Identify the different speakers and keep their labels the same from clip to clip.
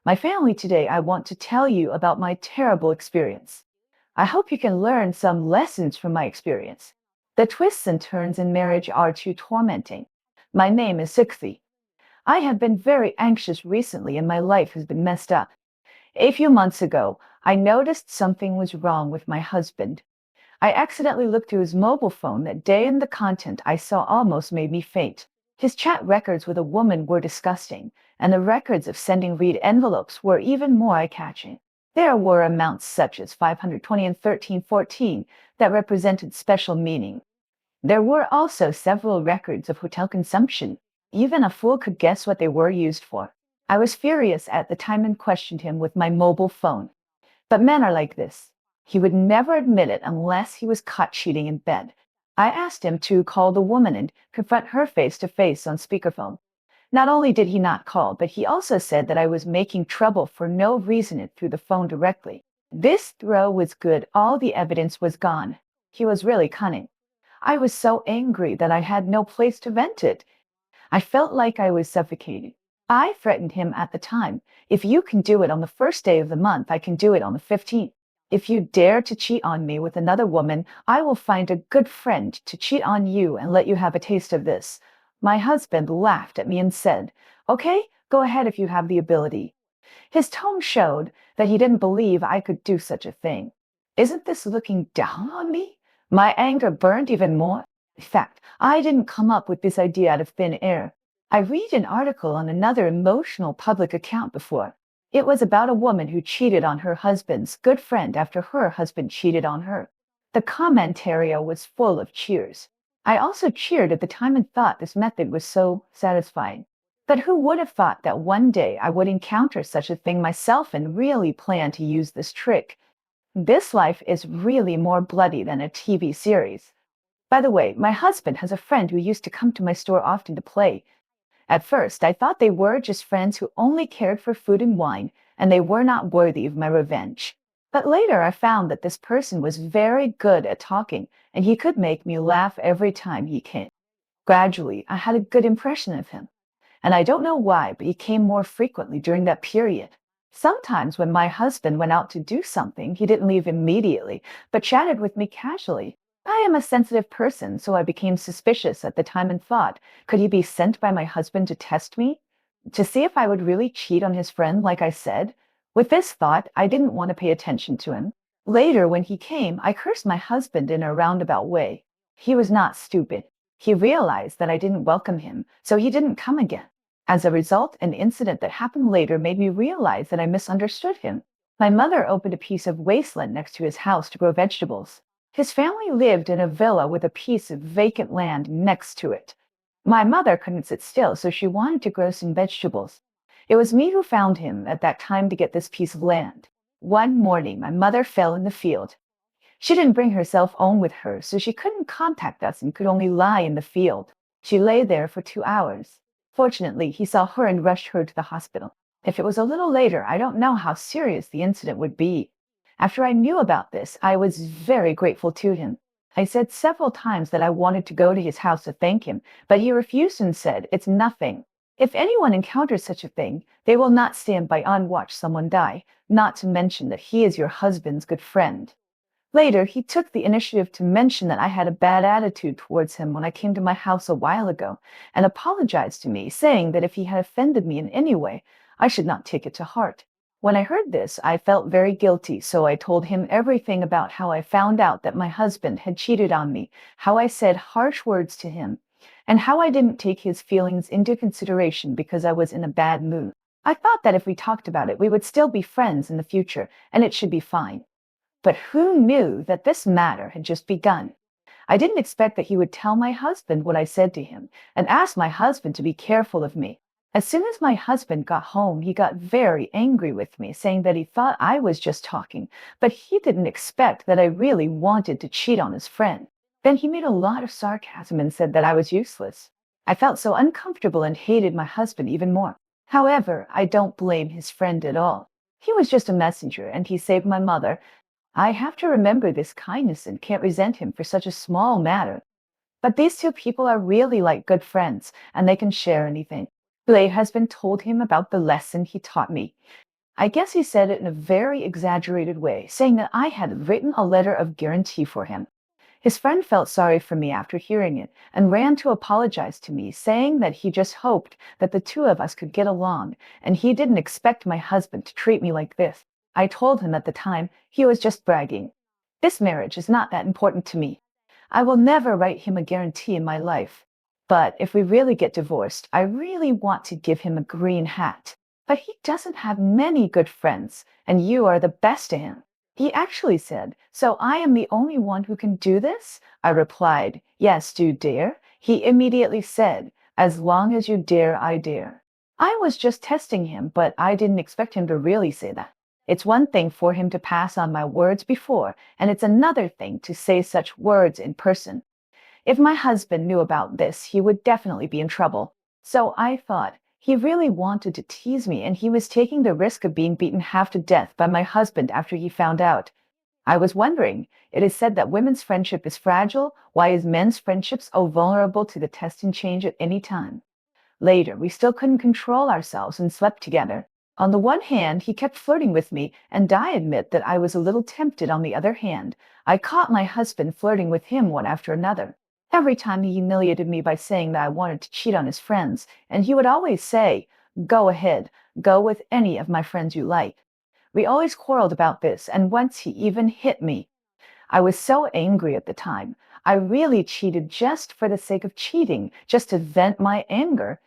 Speaker 1: My family today, I want to tell you about my terrible experience. I hope you can learn some lessons from my experience. The twists and turns in marriage are too tormenting. My name is Sukthi. I have been very anxious recently and my life has been messed up. A few months ago, I noticed something was wrong with my husband. I accidentally looked through his mobile phone that day and the content I saw almost made me faint. His chat records with a woman were disgusting, and the records of sending read envelopes were even more eye-catching. There were amounts such as 520 and 1314 that represented special meaning. There were also several records of hotel consumption. Even a fool could guess what they were used for. I was furious at the time and questioned him with my mobile phone. But men are like this. He would never admit it unless he was caught cheating in bed. I asked him to call the woman and confront her face to face on speakerphone. Not only did he not call, but he also said that I was making trouble for no reason through the phone directly. This throw was good. All the evidence was gone. He was really cunning. I was so angry that I had no place to vent it. I felt like I was suffocating. I threatened him at the time. If you can do it on the first day of the month, I can do it on the 15th. If you dare to cheat on me with another woman, I will find a good friend to cheat on you and let you have a taste of this. My husband laughed at me and said, "Okay, go ahead if you have the ability." His tone showed that he didn't believe I could do such a thing. Isn't this looking down on me? My anger burned even more. In fact, I didn't come up with this idea out of thin air. I read an article on another emotional public account before. It was about a woman who cheated on her husband's good friend after her husband cheated on her. The comment area was full of cheers. I also cheered at the time and thought this method was so satisfying. But who would have thought that one day I would encounter such a thing myself and really plan to use this trick? This life is really more bloody than a TV series. By the way, my husband has a friend who used to come to my store often to play. At first, I thought they were just friends who only cared for food and wine, and they were not worthy of my revenge. But later I found that this person was very good at talking, and he could make me laugh every time he came. Gradually, I had a good impression of him. And I don't know why, but he came more frequently during that period. Sometimes when my husband went out to do something, he didn't leave immediately, but chatted with me casually. I am a sensitive person, so I became suspicious at the time and thought, could he be sent by my husband to test me? To see if I would really cheat on his friend like I said? With this thought, I didn't want to pay attention to him. Later, when he came, I cursed my husband in a roundabout way. He was not stupid. He realized that I didn't welcome him, so he didn't come again. As a result, an incident that happened later made me realize that I misunderstood him. My mother opened a piece of wasteland next to his house to grow vegetables. His family lived in a villa with a piece of vacant land next to it. My mother couldn't sit still, so she wanted to grow some vegetables. It was me who found him at that time to get this piece of land. One morning, my mother fell in the field. She didn't bring her cell phone with her, so she couldn't contact us and could only lie in the field. She lay there for 2 hours. Fortunately, he saw her and rushed her to the hospital. If it was a little later, I don't know how serious the incident would be. After I knew about this, I was very grateful to him. I said several times that I wanted to go to his house to thank him, but he refused and said, "It's nothing. If anyone encounters such a thing, they will not stand by and watch someone die, not to mention that he is your husband's good friend." Later, he took the initiative to mention that I had a bad attitude towards him when I came to my house a while ago, and apologized to me, saying that if he had offended me in any way, I should not take it to heart. When I heard this, I felt very guilty, so I told him everything about how I found out that my husband had cheated on me, how I said harsh words to him, and how I didn't take his feelings into consideration because I was in a bad mood. I thought that if we talked about it, we would still be friends in the future, and it should be fine. But who knew that this matter had just begun? I didn't expect that he would tell my husband what I said to him and ask my husband to be careful of me. As soon as my husband got home, he got very angry with me, saying that he thought I was just talking, but he didn't expect that I really wanted to cheat on his friend. Then he made a lot of sarcasm and said that I was useless. I felt so uncomfortable and hated my husband even more. However, I don't blame his friend at all. He was just a messenger, and he saved my mother. I have to remember this kindness and can't resent him for such a small matter. But these two people are really like good friends, and they can share anything. Blay has been told him about the lesson he taught me. I guess he said it in a very exaggerated way, saying that I had written a letter of guarantee for him. His friend felt sorry for me after hearing it and ran to apologize to me, saying that he just hoped that the two of us could get along and he didn't expect my husband to treat me like this. I told him at the time he was just bragging. This marriage is not that important to me. I will never write him a guarantee in my life. But if we really get divorced, I really want to give him a green hat. But he doesn't have many good friends, and you are the best to him. He actually said, "So I am the only one who can do this?" I replied, "Yes, do you dare?" He immediately said, "As long as you dare, I dare." I was just testing him, but I didn't expect him to really say that. It's one thing for him to pass on my words before, and it's another thing to say such words in person. If my husband knew about this, he would definitely be in trouble. So I thought, he really wanted to tease me, and he was taking the risk of being beaten half to death by my husband after he found out. I was wondering, it is said that women's friendship is fragile. Why is men's friendship so vulnerable to the test and change at any time? Later, we still couldn't control ourselves and slept together. On the one hand, he kept flirting with me, and I admit that I was a little tempted. On the other hand, I caught my husband flirting with him one after another. Every time he humiliated me by saying that I wanted to cheat on his friends, and he would always say, "Go ahead, go with any of my friends you like." We always quarreled about this, and once he even hit me. I was so angry at the time. I really cheated just for the sake of cheating, just to vent my anger.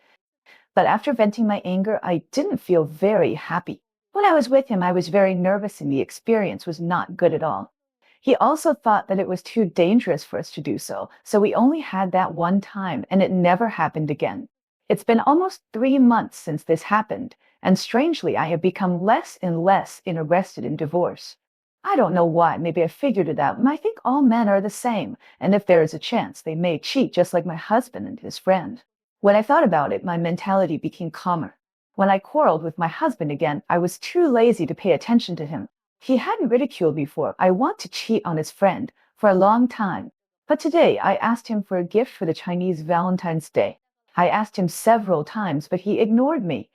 Speaker 1: But after venting my anger, I didn't feel very happy. When I was with him, I was very nervous and the experience was not good at all. He also thought that it was too dangerous for us to do so, so we only had that one time and it never happened again. It's been almost 3 months since this happened, and strangely, I have become less and less interested in divorce. I don't know why, maybe I figured it out, and I think all men are the same, and if there is a chance, they may cheat just like my husband and his friend. When I thought about it, my mentality became calmer. When I quarreled with my husband again, I was too lazy to pay attention to him. He hadn't ridiculed me for I want to cheat on his friend for a long time. But today I asked him for a gift for the Chinese Valentine's Day. I asked him several times, but he ignored me.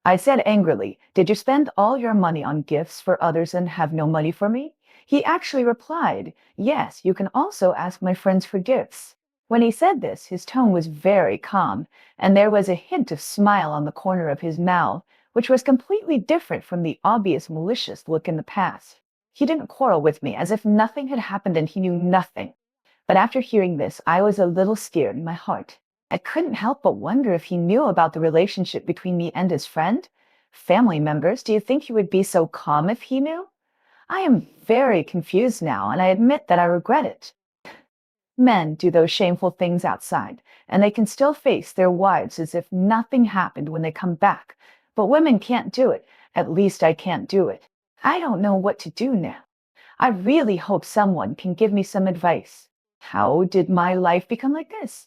Speaker 1: I said angrily, "Did you spend all your money on gifts for others and have no money for me?" He actually replied, "Yes, you can also ask my friends for gifts." When he said this, his tone was very calm, and there was a hint of smile on the corner of his mouth, which was completely different from the obvious malicious look in the past. He didn't quarrel with me, as if nothing had happened and he knew nothing. But after hearing this, I was a little scared in my heart. I couldn't help but wonder if he knew about the relationship between me and his friend. Family members, do you think he would be so calm if he knew? I am very confused now, and I admit that I regret it. Men do those shameful things outside, and they can still face their wives as if nothing happened when they come back. But women can't do it. At least I can't do it. I don't know what to do now. I really hope someone can give me some advice. How did my life become like this?